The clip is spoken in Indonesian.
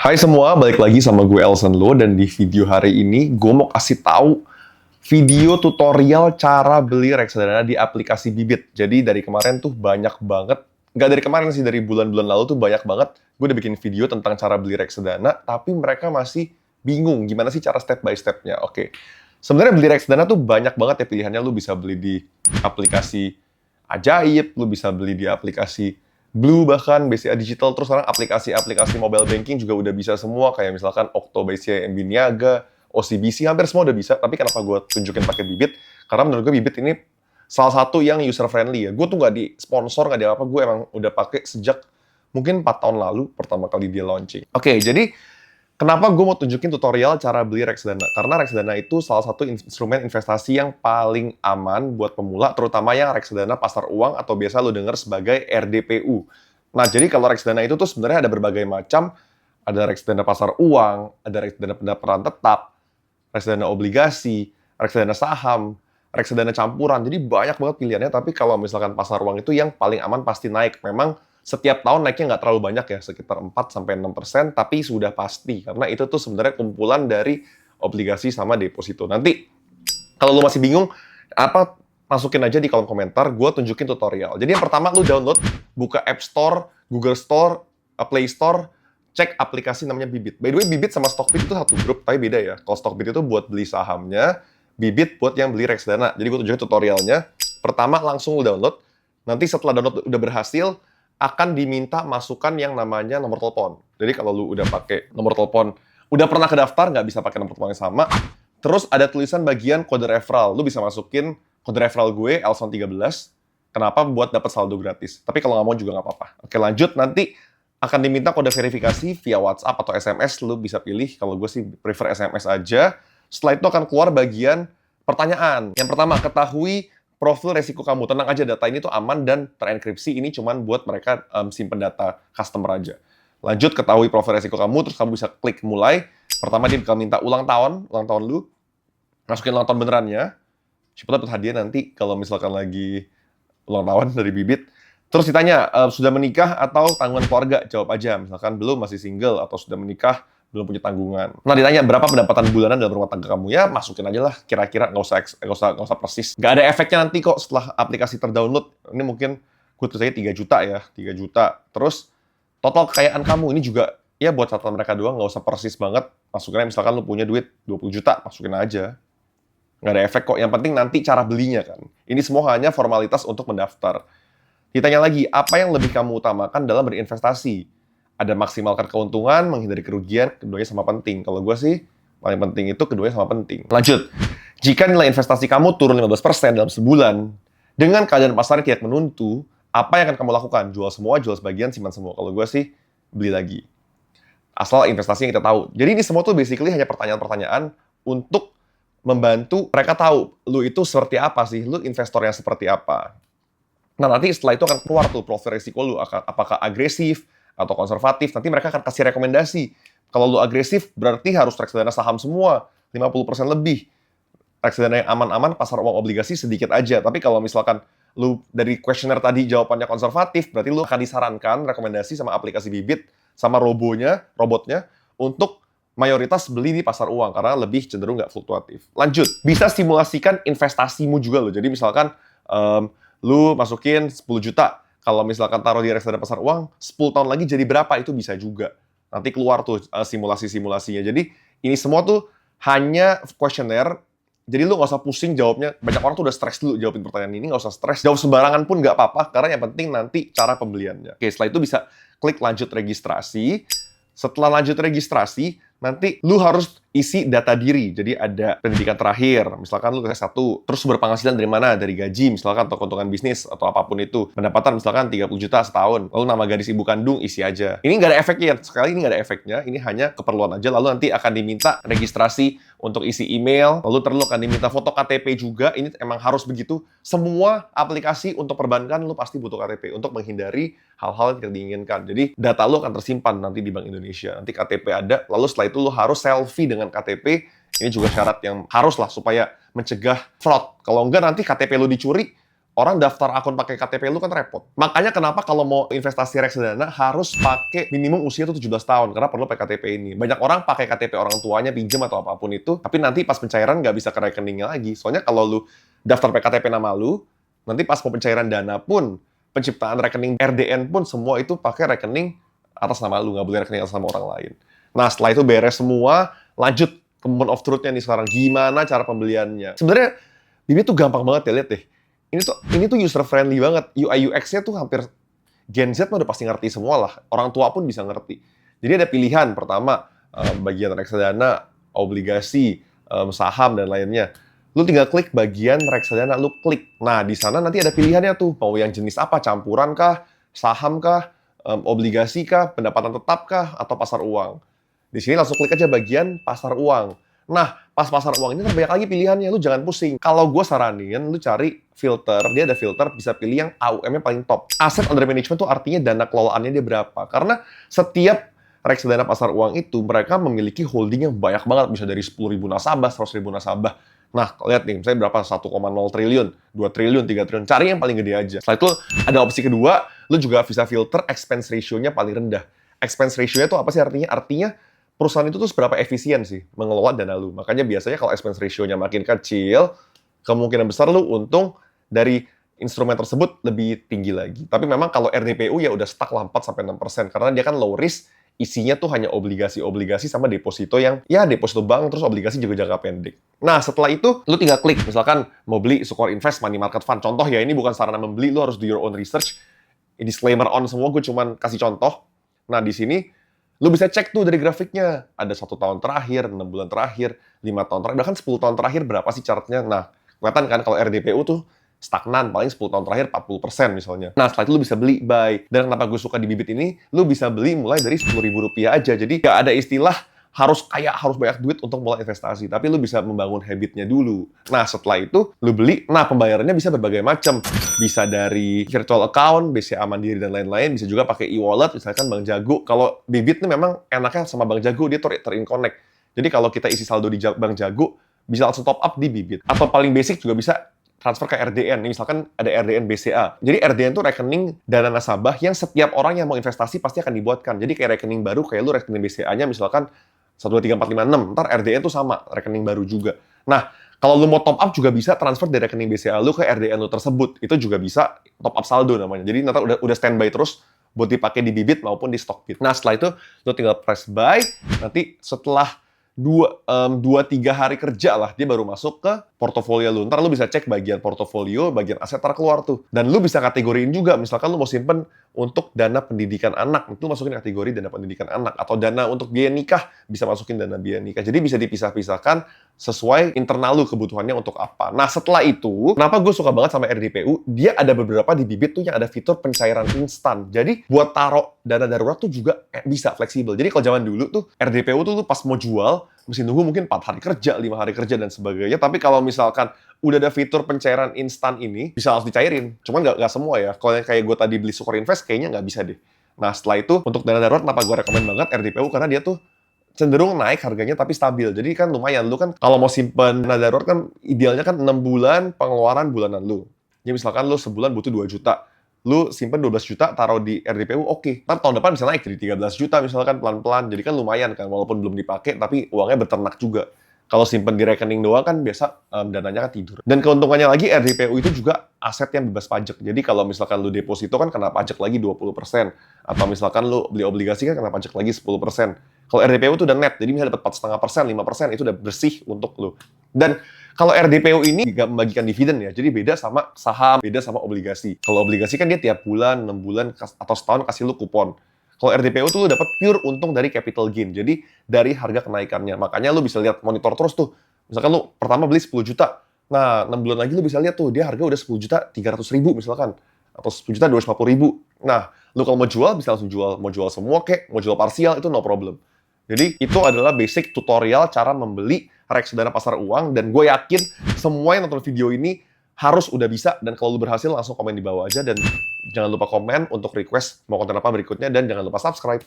Hai semua, balik lagi sama gue Elson Lo dan di video hari ini gue mau kasih tahu video tutorial cara beli reksadana di aplikasi Bibit. Jadi dari kemarin tuh banyak banget, nggak dari kemarin sih, dari bulan-bulan lalu tuh banyak banget gue udah bikin video tentang cara beli reksadana, tapi mereka masih bingung gimana sih cara step by step-nya. Oke, sebenarnya beli reksadana tuh banyak banget ya pilihannya. Lu bisa beli di aplikasi Ajaib, lu bisa beli di aplikasi Blue, bahkan BCA Digital. Terus sekarang aplikasi-aplikasi mobile banking juga udah bisa semua, kayak misalkan Okto BCA MB Niaga, OCBC, hampir semua udah bisa. Tapi kenapa gue tunjukin pakai Bibit? Karena menurut gue Bibit ini salah satu yang user friendly ya. Gue tuh nggak di sponsor, nggak di apa, gue emang udah pakai sejak mungkin 4 tahun lalu pertama kali dia launching. Oke, jadi kenapa gue mau tunjukin tutorial cara beli reksadana? Karena reksadana itu salah satu instrumen investasi yang paling aman buat pemula, terutama yang reksadana pasar uang atau biasa lo denger sebagai RDPU. Nah, jadi kalau reksadana itu tuh sebenarnya ada berbagai macam. Ada reksadana pasar uang, ada reksadana pendapatan tetap, reksadana obligasi, reksadana saham, reksadana campuran. Jadi banyak banget pilihannya, tapi kalau misalkan pasar uang itu yang paling aman pasti naik. Memang setiap tahun naiknya nggak terlalu banyak ya, sekitar 4-6%, tapi sudah pasti. Karena itu tuh sebenarnya kumpulan dari obligasi sama deposito. Nanti, kalau lu masih bingung, masukin aja di kolom komentar, gue tunjukin tutorial. Jadi yang pertama, lu download, buka App Store, Google Store, Play Store, cek aplikasi namanya Bibit. By the way, Bibit sama Stockbit itu satu grup, tapi beda ya. Kalau Stockbit itu buat beli sahamnya, Bibit buat yang beli reksadana. Jadi gue tunjukin tutorialnya. Pertama, langsung lu download. Nanti setelah download udah berhasil, akan diminta masukan yang namanya nomor telepon. Jadi kalau lu udah pakai nomor telepon, udah pernah kedaftar, nggak bisa pakai nomor telepon yang sama. Terus ada tulisan bagian kode referral. Lu bisa masukin kode referral gue, Elson13. Kenapa? Buat dapat saldo gratis. Tapi kalau nggak mau juga nggak apa-apa. Oke, lanjut. Nanti akan diminta kode verifikasi via WhatsApp atau SMS. Lu bisa pilih. Kalau gue sih prefer SMS aja. Setelah itu akan keluar bagian pertanyaan. Yang pertama, ketahui profil resiko kamu. Tenang aja, data ini tuh aman dan terenkripsi. Ini cuman buat mereka simpen data customer aja. Lanjut, ketahui profil resiko kamu, terus kamu bisa klik mulai. Pertama dia bakal minta ulang tahun lu. Masukin ulang tahun benerannya. Siapa dapat hadiah nanti kalau misalkan lagi ulang tahun dari Bibit. Terus ditanya, sudah menikah atau tanggungan keluarga? Jawab aja. Misalkan belum, masih single, atau sudah menikah, belum punya tanggungan. Nah, ditanya berapa pendapatan bulanan dalam rumah tangga kamu, ya masukin aja lah, kira-kira, nggak usah persis. Nggak ada efeknya nanti kok setelah aplikasi terdownload. Ini mungkin gue tulis aja 3 juta ya, 3 juta. Terus total kekayaan kamu ini juga ya buat catatan mereka doang, nggak usah persis banget. Masukinnya misalkan lu punya duit 20 juta, masukin aja. Nggak ada efek kok. Yang penting nanti cara belinya kan. Ini semua hanya formalitas untuk mendaftar. Ditanya lagi, apa yang lebih kamu utamakan dalam berinvestasi? Ada maksimalkan keuntungan, menghindari kerugian, keduanya sama penting. Kalau gue sih, paling penting itu keduanya sama penting. Lanjut. Jika nilai investasi kamu turun 15% dalam sebulan, dengan keadaan pasar yang tidak menentu, apa yang akan kamu lakukan? Jual semua, jual sebagian, simpan semua. Kalau gue sih, beli lagi. Asal investasi yang kita tahu. Jadi ini semua tuh basically hanya pertanyaan-pertanyaan untuk membantu mereka tahu, lu itu seperti apa sih? Lu investor yang seperti apa? Nah, nanti setelah itu akan keluar tuh profil risiko lu. Apakah agresif, atau konservatif, nanti mereka akan kasih rekomendasi. Kalau lu agresif, berarti harus reksadana saham semua, 50% lebih. Reksadana yang aman-aman, pasar uang obligasi sedikit aja. Tapi kalau misalkan lu dari kuesioner tadi jawabannya konservatif, berarti lu akan disarankan rekomendasi sama aplikasi Bibit, sama robotnya, untuk mayoritas beli di pasar uang, karena lebih cenderung nggak fluktuatif. Lanjut, bisa simulasikan investasimu juga loh. Jadi misalkan, lu masukin 10 juta, kalau misalkan taruh di reksadana pasar uang, 10 tahun lagi jadi berapa, itu bisa juga. Nanti keluar tuh simulasi-simulasinya. Jadi ini semua tuh hanya kuesioner, jadi lu nggak usah pusing jawabnya. Banyak orang tuh udah stres dulu jawabin pertanyaan ini, nggak usah stres. Jawab sembarangan pun nggak apa-apa, karena yang penting nanti cara pembeliannya. Oke, setelah itu bisa klik lanjut registrasi. Setelah lanjut registrasi, nanti lu harus isi data diri. Jadi ada pendidikan terakhir, misalkan lu S1, terus sumber penghasilan dari mana? Dari gaji, misalkan, atau keuntungan bisnis, atau apapun itu. Pendapatan misalkan 30 juta setahun. Lalu nama gadis ibu kandung, isi aja. Ini nggak ada efeknya, sekali ini nggak ada efeknya, ini hanya keperluan aja. Lalu nanti akan diminta registrasi untuk isi email, lalu akan diminta foto KTP juga. Ini emang harus begitu. Semua aplikasi untuk perbankan lu pasti butuh KTP untuk menghindari hal-hal yang tidak diinginkan. Jadi data lu akan tersimpan nanti di Bank Indonesia. Nanti KTP ada, lalu setelah itu lu harus selfie dengan KTP. Ini juga syarat yang harus lah supaya mencegah fraud. Kalau enggak nanti KTP lu dicuri, Orang daftar akun pakai KTP lu kan repot. Makanya kenapa kalau mau investasi reksadana harus pakai minimum usia tuh 17 tahun, karena perlu pakai KTP ini. Banyak orang pakai KTP orang tuanya, pinjam atau apapun itu, tapi nanti pas pencairan nggak bisa ke rekeningnya lagi. Soalnya kalau lu daftar pakai KTP nama lu, nanti pas mau pencairan dana pun, penciptaan rekening RDN pun, semua itu pakai rekening atas nama lu, nggak boleh rekening atas nama orang lain. Nah, setelah itu beres semua, lanjut ke moment of truth-nya nih sekarang. Gimana cara pembeliannya? Sebenarnya, Bibit tuh gampang banget ya, lihat deh. Ini tuh user friendly banget. UI UX-nya tuh hampir Gen Z mah udah pasti ngerti semua lah. Orang tua pun bisa ngerti. Jadi ada pilihan pertama, bagian reksadana, obligasi, saham dan lainnya. Lu tinggal klik bagian reksadana, lu klik. Nah, di sana nanti ada pilihannya tuh, mau yang jenis apa, campuran kah, saham kah, obligasi kah, pendapatan tetap kah, atau pasar uang. Di sini langsung klik aja bagian pasar uang. Nah, pas pasar uang ini banyak lagi pilihannya, lu jangan pusing. Kalau gue saranin, lu cari filter, dia ada filter, bisa pilih yang AUM-nya paling top. Asset under management tuh artinya dana kelolaannya dia berapa. Karena setiap reksadana pasar uang itu, mereka memiliki holding yang banyak banget, bisa dari 10.000 nasabah, 100.000 nasabah. Nah, lihat nih, misalnya berapa? 1,0 triliun, 2 triliun, 3 triliun. Cari yang paling gede aja. Setelah itu, ada opsi kedua, lu juga bisa filter expense ratio-nya paling rendah. Expense ratio-nya tuh apa sih artinya? Artinya, perusahaan itu tuh seberapa efisien sih mengelola dana lu. Makanya biasanya kalau expense ratio-nya makin kecil, kemungkinan besar lu untung dari instrumen tersebut lebih tinggi lagi. Tapi memang kalau RDPU ya udah stuck lah 4-6%, karena dia kan low risk, isinya tuh hanya obligasi-obligasi sama deposito yang, ya deposito bank, terus obligasi juga jangka pendek. Nah, setelah itu, lu tinggal klik. Misalkan mau beli Sukor Invest Money Market Fund. Contoh ya, ini bukan sarana membeli, lu harus do your own research. Disclaimer on semua, gue cuman kasih contoh. Nah, di sini, lu bisa cek tuh dari grafiknya. Ada 1 tahun terakhir, 6 bulan terakhir, 5 tahun terakhir, bahkan 10 tahun terakhir berapa sih chartnya. Nah, kelihatan kan kalau RDPU tuh stagnan, paling 10 tahun terakhir 40% misalnya. Nah, setelah itu lu bisa beli, buy. Dan kenapa gue suka di Bibit ini, lu bisa beli mulai dari Rp10.000 aja. Jadi nggak ada istilah harus kaya, harus banyak duit untuk mulai investasi. Tapi lu bisa membangun habitnya dulu. Nah, setelah itu lu beli, nah pembayarannya bisa berbagai macam. Bisa dari virtual account, BCA Mandiri dan lain-lain. Bisa juga pakai e-wallet, misalkan Bank Jago. Kalau Bibit ini memang enaknya sama Bank Jago, dia ter-connect. Jadi kalau kita isi saldo di Bank Jago, bisa langsung top up di Bibit. Atau paling basic juga bisa transfer ke RDN. Nih, misalkan ada RDN BCA. Jadi RDN itu rekening dana nasabah yang setiap orang yang mau investasi pasti akan dibuatkan. Jadi kayak rekening baru, kayak lu rekening BCA-nya misalkan 1, 2, 3, 4, 5, 6. Ntar RDN tuh sama, rekening baru juga. Nah, kalau lu mau top up juga bisa transfer dari rekening BCA lu ke RDN lu tersebut. Itu juga bisa top up saldo namanya. Jadi nanti udah standby terus buat dipakai di Bibit maupun di Stockbit. Nah, setelah itu lu tinggal press buy. Nanti setelah 2-3 hari kerja lah, dia baru masuk ke portofolio lu. Ntar lu bisa cek bagian portofolio, bagian aset keluar tuh. Dan lu bisa kategoriin juga, misalkan lu mau simpen untuk dana pendidikan anak, itu masukin kategori dana pendidikan anak. Atau dana untuk biaya nikah, bisa masukin dana biaya nikah. Jadi bisa dipisah-pisahkan sesuai internal lu kebutuhannya untuk apa. Nah, setelah itu, kenapa gue suka banget sama RDPU, dia ada beberapa di Bibit tuh yang ada fitur pencairan instan. Jadi, buat taruh dana darurat tuh juga bisa fleksibel. Jadi, kalau zaman dulu tuh, RDPU tuh lu pas mau jual, mesti nunggu mungkin 4 hari kerja, 5 hari kerja, dan sebagainya. Tapi kalau misalkan udah ada fitur pencairan instan ini, bisa langsung dicairin. Cuman nggak semua ya. Kalau kayak gue tadi beli Sukor Invest, kayaknya nggak bisa deh. Nah, setelah itu, untuk dana darurat, kenapa gue rekomen banget RDPU? Karena dia tuh cenderung naik harganya tapi stabil. Jadi kan lumayan. Lu kan kalau mau simpen dana darurat kan idealnya kan 6 bulan pengeluaran bulanan lu. Jadi misalkan lu sebulan butuh 2 juta. Lu simpen 12 juta, taruh di RDPU, oke. Ntar tahun depan bisa naik jadi 13 juta misalkan pelan-pelan. Jadi kan lumayan kan, walaupun belum dipakai, tapi uangnya berternak juga. Kalau simpen di rekening doang kan biasa dananya kan tidur. Dan keuntungannya lagi RDPU itu juga aset yang bebas pajak. Jadi kalau misalkan lu deposito kan kena pajak lagi 20%. Atau misalkan lu beli obligasi kan kena pajak lagi 10%. Kalau RDPU itu udah net, jadi bisa dapat 4,5%, 5%, itu udah bersih untuk lu. Dan kalau RDPU ini nggak membagikan dividen ya, jadi beda sama saham, beda sama obligasi. Kalau obligasi kan dia tiap bulan, 6 bulan, atau setahun kasih lu kupon. Kalau RDPU tuh lu dapat pure untung dari capital gain, jadi dari harga kenaikannya. Makanya lu bisa lihat monitor terus tuh. Misalkan lu pertama beli 10 juta, nah 6 bulan lagi lu bisa lihat tuh, dia harga udah 10 juta 300 ribu misalkan. Atau 10 juta 250 ribu. Nah, lu kalau mau jual bisa langsung jual. Mau jual semua kek, mau jual parsial, itu no problem. Jadi itu adalah basic tutorial cara membeli reksadana pasar uang, dan gue yakin semua yang nonton video ini harus udah bisa, dan kalau lu berhasil langsung komen di bawah aja, dan jangan lupa komen untuk request mau konten apa berikutnya, dan jangan lupa subscribe.